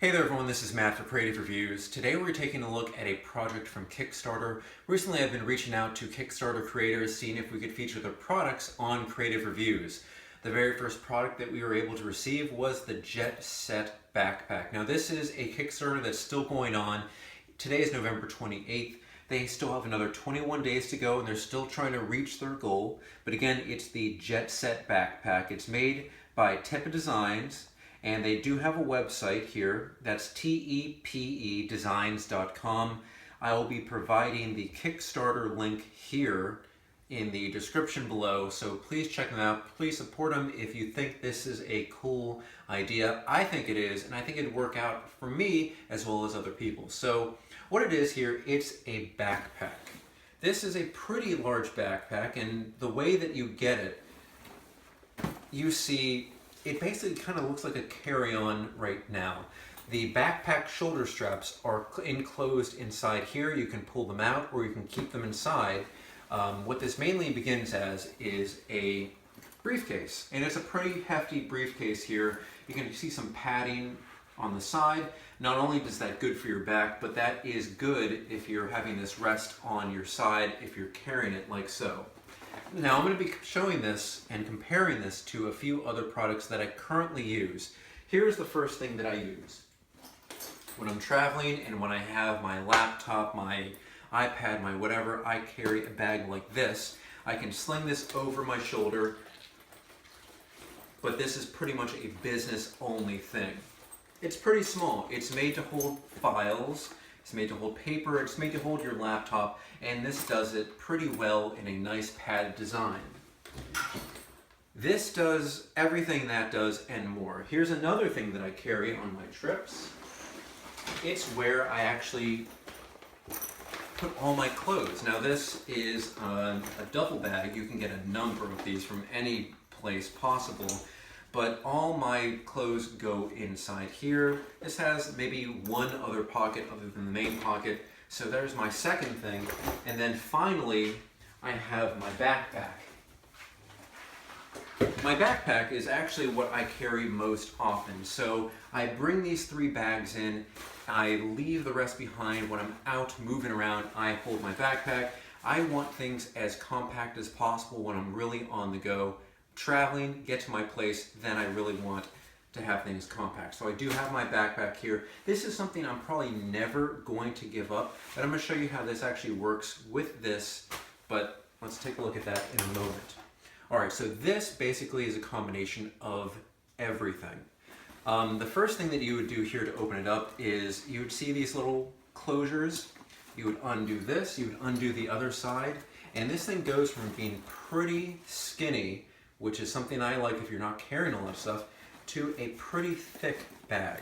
Hey there everyone, this is Matt for Creative Reviews. Today we're taking a look at a project from Kickstarter. Recently I've been reaching out to Kickstarter creators, seeing if we could feature their products on Creative Reviews. The very first product that we were able to receive was the Jet Set Backpack. Now this is a Kickstarter that's still going on. Today is November 28th. They still have another 21 days to go and they're still trying to reach their goal. But again, it's the Jet Set Backpack. It's made by Tepe Designs. And they do have a website here, that's tepedesigns.com. I will be providing the Kickstarter link here in the description below, so please check them out. Please support them if you think this is a cool idea. I think it is, and I think it'd work out for me as well as other people. So what it is here, it's a backpack. This is a pretty large backpack, and the way that you get it, you see it basically kind of looks like a carry-on right now. The backpack shoulder straps are enclosed inside here. You can pull them out or you can keep them inside. What this mainly begins as is a briefcase, and it's a pretty hefty briefcase here. You can see some padding on the side. Not only is that good for your back, but that is good if you're having this rest on your side if you're carrying it like so. Now I'm going to be showing this and comparing this to a few other products that I currently use. Here's the first thing that I use. When I'm traveling and when I have my laptop, my iPad, my whatever, I carry a bag like this. I can sling this over my shoulder, but this is pretty much a business only thing. It's pretty small. It's made to hold files. It's made to hold paper, it's made to hold your laptop, and this does it pretty well in a nice padded design. This does everything that does and more. Here's another thing that I carry on my trips. It's where I actually put all my clothes. Now this is a duffel bag. You can get a number of these from any place possible. But all my clothes go inside here. This has maybe one other pocket other than the main pocket. So there's my second thing. And then finally, I have my backpack. My backpack is actually what I carry most often. So I bring these three bags in. I leave the rest behind. When I'm out moving around, I hold my backpack. I want things as compact as possible when I'm really on the go. Traveling, get to my place, then I really want to have things compact. So I do have my backpack here. This is something I'm probably never going to give up, but I'm going to show you how this actually works with this, but let's take a look at that in a moment. Alright, so this basically is a combination of everything. The first thing that you would do here to open it up is you would see these little closures. You would undo this, you would undo the other side, and this thing goes from being pretty skinny, which is something I like if you're not carrying a lot of stuff, to a pretty thick bag.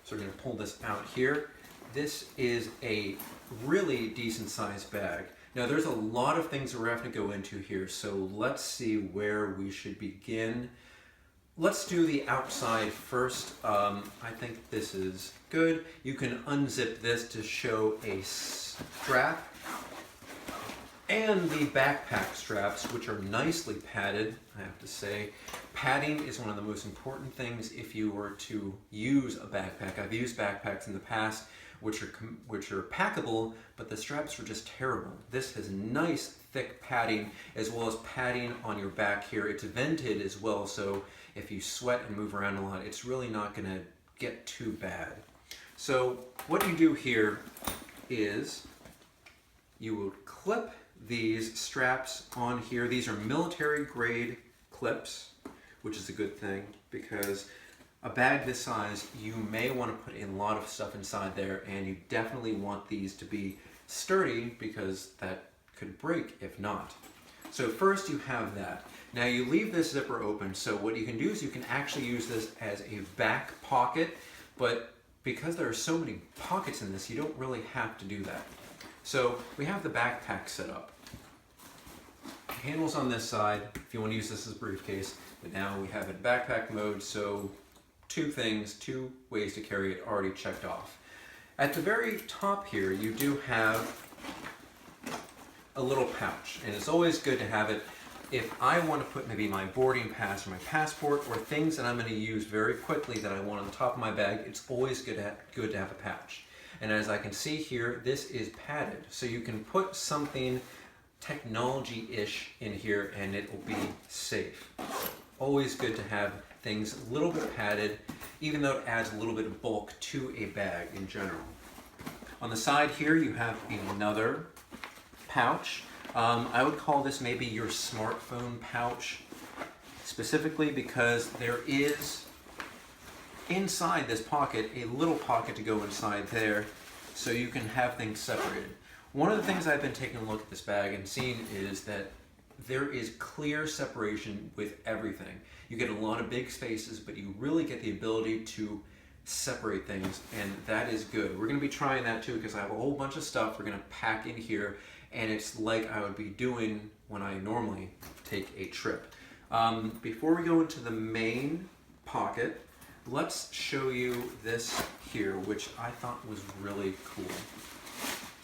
So we're going to pull this out here. This is a really decent sized bag. Now there's a lot of things that we're having to go into here, so let's see where we should begin. Let's do the outside first. I think this is good. You can unzip this to show a strap. And the backpack straps, which are nicely padded, I have to say. Padding is one of the most important things if you were to use a backpack. I've used backpacks in the past which are packable, but the straps were just terrible. This has nice thick padding as well as padding on your back here. It's vented as well, so if you sweat and move around a lot, it's really not going to get too bad. So what you do here is you will clip these straps on here. These are military grade clips, which is a good thing because a bag this size, you may want to put in a lot of stuff inside there, and you definitely want these to be sturdy because that could break if not. So first you have that. Now you leave this zipper open, so what you can do is you can actually use this as a back pocket, but because there are so many pockets in this, you don't really have to do that. So we have the backpack set up. Handles on this side if you want to use this as a briefcase, but now we have it backpack mode, so two ways to carry it already checked off. At the very top here you do have a little pouch, and it's always good to have it. if I want to put maybe my boarding pass or my passport or things that I'm going to use very quickly that I want on the top of my bag, it's always good to have a pouch. And as I can see here, this is padded. So you can put something technology-ish in here and it will be safe. Always good to have things a little bit padded, even though it adds a little bit of bulk to a bag in general. On the side here, you have another pouch. I would call this maybe your smartphone pouch, specifically because there is inside this pocket a little pocket to go inside there, so you can have things separated. One of the things I've been taking a look at this bag and seeing is that there is clear separation with everything. You get a lot of big spaces, but you really get the ability to separate things, and that is good. We're going to be trying that too, because I have a whole bunch of stuff we're going to pack in here, and it's like I would be doing when I normally take a trip. Before we go into the main pocket, let's show you this here, which I thought was really cool.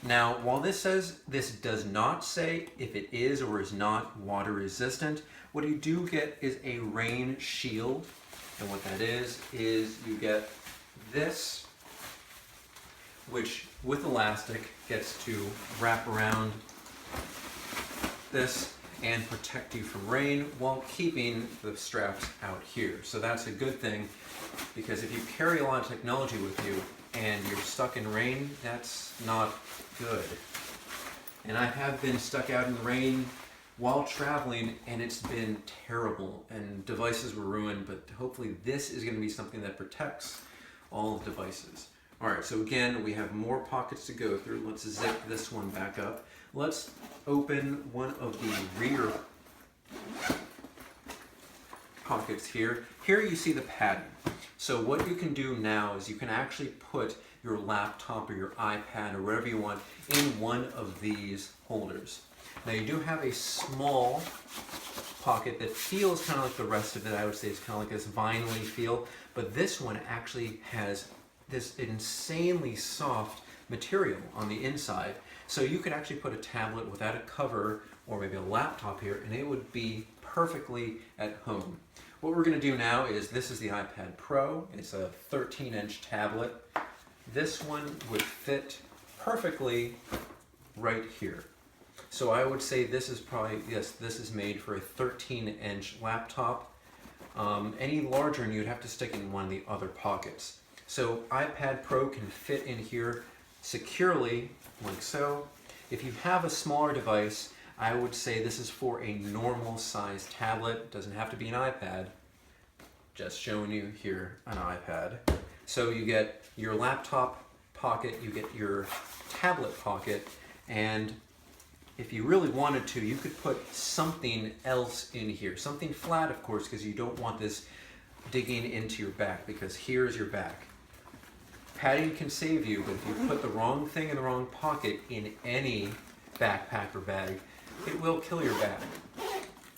Now, while this does not say if it is or is not water resistant, what you do get is a rain shield. And what that is you get this, which with elastic gets to wrap around this and protect you from rain while keeping the straps out here. So that's a good thing, because if you carry a lot of technology with you and you're stuck in rain, that's not good. And I have been stuck out in the rain while traveling, and it's been terrible, and devices were ruined, but hopefully this is going to be something that protects all the devices. All right, so again, we have more pockets to go through. Let's zip this one back up. Let's open one of the rear pockets here. Here you see the padding. So what you can do now is you can actually put your laptop or your iPad or whatever you want in one of these holders. Now you do have a small pocket that feels kind of like the rest of it. I would say it's kind of like this vinyl-y feel, but this one actually has this insanely soft material on the inside. So you could actually put a tablet without a cover or maybe a laptop here, and it would be perfectly at home. What we're going to do now is, this is the iPad Pro. It's a 13-inch tablet. This one would fit perfectly right here. So I would say this is probably, yes, this is made for a 13-inch laptop. Any larger and you'd have to stick in one of the other pockets. So iPad Pro can fit in here securely, like so. If you have a smaller device, I would say this is for a normal size tablet. It doesn't have to be an iPad. Just showing you here an iPad. So you get your laptop pocket, you get your tablet pocket, and if you really wanted to, you could put something else in here. Something flat, of course, because you don't want this digging into your back, because here's your back. Padding can save you, but if you put the wrong thing in the wrong pocket in any backpack or bag, it will kill your bag.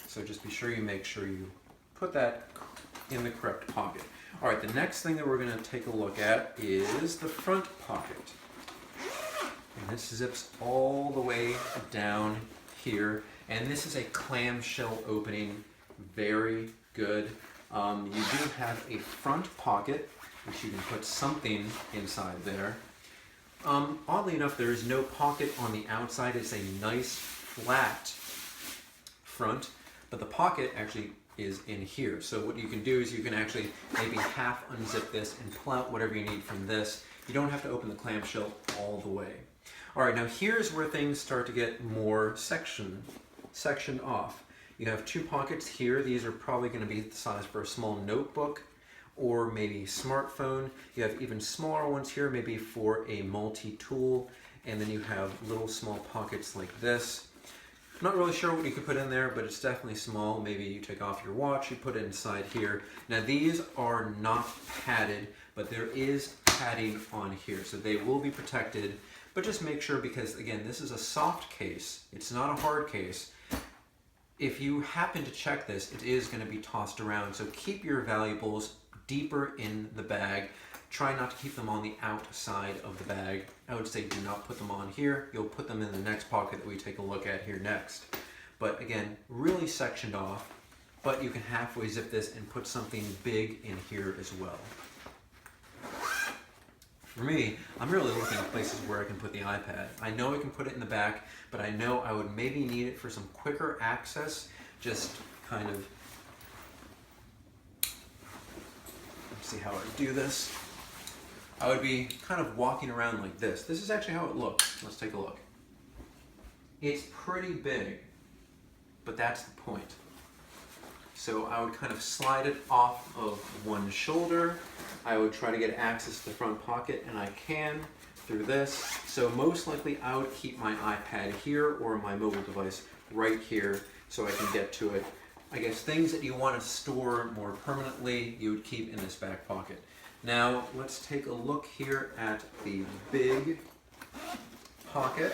So just be sure you make sure you put that in the correct pocket. All right, the next thing that we're going to take a look at is the front pocket. And this zips all the way down here, and this is a clamshell opening. Very good. You do have a front pocket, which you can put something inside there. Oddly enough, there is no pocket on the outside. It's a nice flat front, but the pocket actually is in here. So what you can do is you can actually maybe half unzip this and pull out whatever you need from this. You don't have to open the clamshell all the way. All right, now here's where things start to get more sectioned off. You have two pockets here. These are probably going to be the size for a small notebook or maybe smartphone. You have even smaller ones here, maybe for a multi-tool, and then you have little small pockets like this. I'm not really sure what you could put in there, but it's definitely small. Maybe you take off your watch, you put it inside here. Now these are not padded, but there is padding on here, so they will be protected. But just make sure, because again, this is a soft case. It's not a hard case. If you happen to check this, it is going to be tossed around. So keep your valuables deeper in the bag. Try not to keep them on the outside of the bag. I would say do not put them on here. You'll put them in the next pocket that we take a look at here next. but again, really sectioned off, but you can halfway zip this and put something big in here as well. For me, I'm really looking at places where I can put the iPad. I know I can put it in the back, but I know I would maybe need it for some quicker access, just kind of, let's see how I do this. I would be kind of walking around like this. This is actually how it looks. Let's take a look. It's pretty big, but that's the point. So I would kind of slide it off of one shoulder. I would try to get access to the front pocket, and I can through this. So most likely I would keep my iPad here or my mobile device right here so I can get to it. I guess things that you want to store more permanently, you would keep in this back pocket. Now let's take a look here at the big pocket.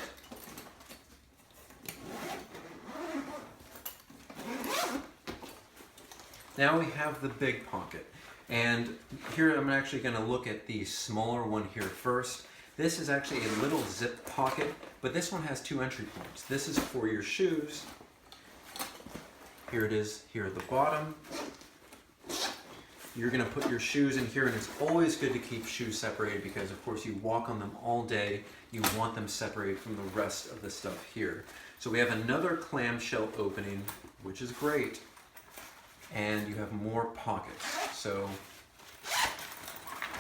Now we have the big pocket, and here I'm actually going to look at the smaller one here first. This is actually a little zip pocket, but this one has 2 entry points. This is for your shoes. Here it is here at the bottom. You're going to put your shoes in here, and it's always good to keep shoes separated because of course you walk on them all day. You want them separated from the rest of the stuff here. So we have another clamshell opening, which is great. And you have more pockets, so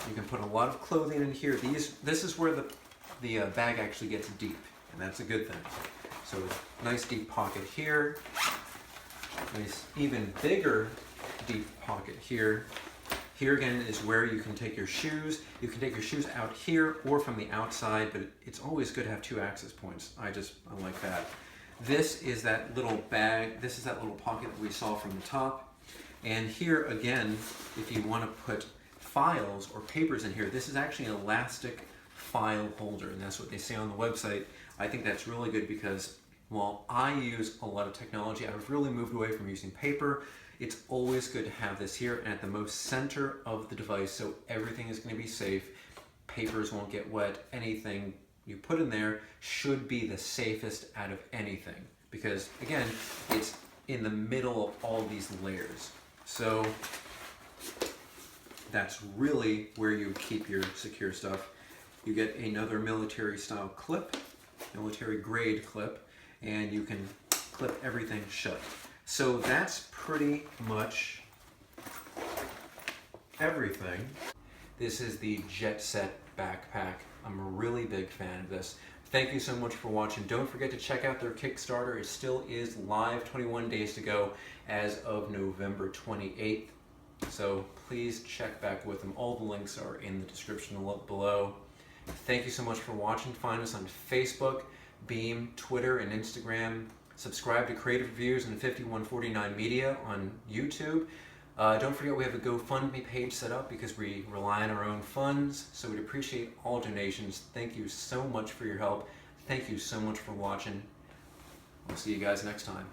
you can put a lot of clothing in here. This is where the bag actually gets deep, and that's a good thing. So nice deep pocket here, nice even bigger deep pocket here. Here again is where you can take your shoes. You can take your shoes out here or from the outside, but it's always good to have 2 access points. I like that. This is that little bag. This is that little pocket that we saw from the top. And here again, if you want to put files or papers in here, this is actually an elastic file holder, and that's what they say on the website. I think that's really good because while I use a lot of technology, I've really moved away from using paper. It's always good to have this here and at the most center of the device, so everything is going to be safe. Papers won't get wet. Anything you put in there should be the safest out of anything because, again, it's in the middle of all these layers. So that's really where you keep your secure stuff. You get another military style clip, military grade clip, and you can clip everything shut. So that's pretty much everything. This is the Jet Set backpack. I'm a really big fan of this. Thank you so much for watching. Don't forget to check out their Kickstarter. It still is live, 21 days to go as of November 28th. So please check back with them. All the links are in the description below. Thank you so much for watching. Find us on Facebook, Beam, Twitter, and Instagram. Subscribe to Creative Reviews and 5149 Media on YouTube. Don't forget we have a GoFundMe page set up because we rely on our own funds, so we'd appreciate all donations. Thank you so much for your help. Thank you so much for watching. I'll see you guys next time.